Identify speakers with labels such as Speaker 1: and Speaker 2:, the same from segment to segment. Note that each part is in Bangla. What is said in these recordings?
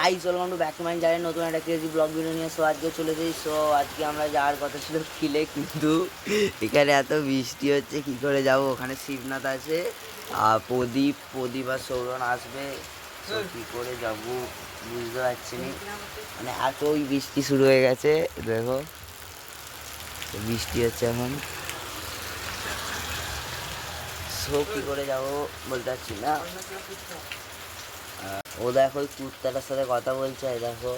Speaker 1: Guys welcome to back to my channel, নতুন একটা ক্রেজি ব্লগ ভিডিও নিয়ে। সো আজকে চলে যাই। সো আজকে আমরা যাওয়ার কথা ছিল খিলে, কিন্তু এখানে এত বৃষ্টি হচ্ছে, কি করে যাব? ওখানে শিবনাথ আছে, আর প্রদীপ আর সৌরন আসবে। তো কী করে যাব বুঝতে পারছি না, মানে এতই বৃষ্টি শুরু হয়ে গেছে। দেখো বৃষ্টি হচ্ছে এখন। সো কী করে যাব বলতে পারছি না। ও দেখো ওই কুত্তাটার সাথে কথা বলছে, দেখো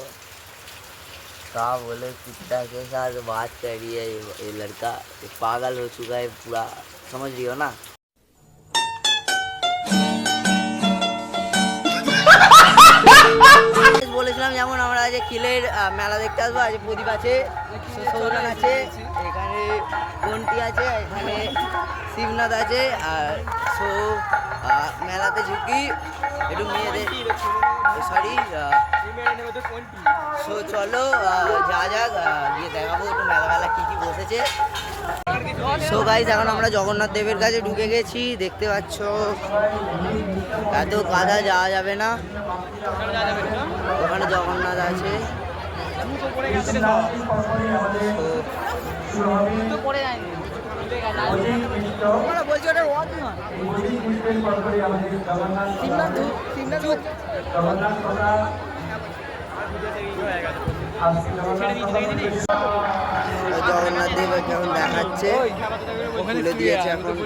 Speaker 1: का बोले कुत्ता के साथ बात कर रही है ये लड़का, ये पागल हो चुका है पूरा, समझ रही हो ना। বলেছিলাম যেমন আমরা আজ কিলের মেলা দেখতে আসবো। আজ প্রদীপ আছে, সৌরন আছে, এখানে বন্টি আছে, এখানে শিবনাথ আছে। আর সো মেলাতে ঝুঁকি একটু মেয়েদের, সরি সো চলো যা যাক, গিয়ে দেখাবো একটু মেলা কী কী বসেছে। সো গাইস এখন আমরা জগন্নাথ দেবের কাছে ঢুকে গেছি, দেখতে পাচ্ছ এত কাদা যাওয়া যাবে না। ওখানে জগন্নাথ আছে। জগন্নাথ দেব কেমন দেখাচ্ছে, খুলে দিয়েছে এখন।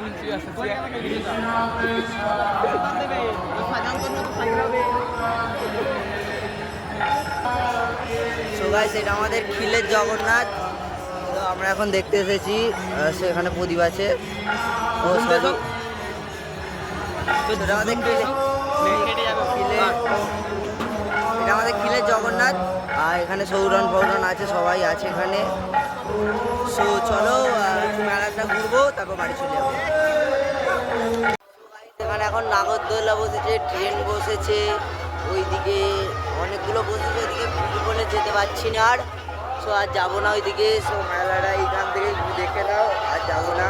Speaker 1: সো গাইস এটা আমাদের খিলের জগন্নাথ। তো আমরা এখন দেখতে এসেছি, সেখানে প্রদীপ আছে। ও সরি, এটা আমাদের খিলের জগন্নাথ। আর এখানে সৌরন ফৌরন আছে, সবাই আছে এখানে। সো চলো মেলাটা ঘুরবো, তারপর বাড়ি চলে যাবো। এখানে এখন নাগরদোলা বসেছে, ট্রেন বসেছে, ওইদিকে অনেকগুলো বসেছে, ওইদিকে ভিড় বলে যেতে পারছি না আর। সো আর যাবো না ওইদিকে। সো মেলাটা এইখান থেকে দেখে নাও, আর যাবো না।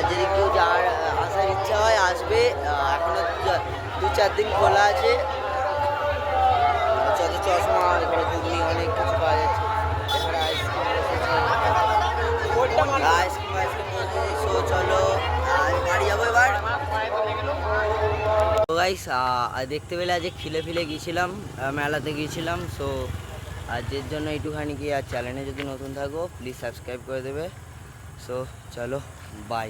Speaker 1: যদি কেউ যার আসার ইচ্ছা হয় আসবে, এখনো 2-4 দিন খোলা আছে। যত চশমা, এখানে ঘুগনি, অনেক কিছু পাওয়া যাচ্ছে। এখানে আইসক্রিম বসেছে। সো চলো বাড়ি যাবো এবার। তো গাইস দেখতে পেলে আজ খিলে গিয়েছিলাম, মেলাতে গিয়েছিলাম। সো আজের জন্য একটুখানি কি, আর চ্যানেলে যদি নতুন থাকো প্লিজ সাবস্ক্রাইব করে দেবে। সো চলো বাই।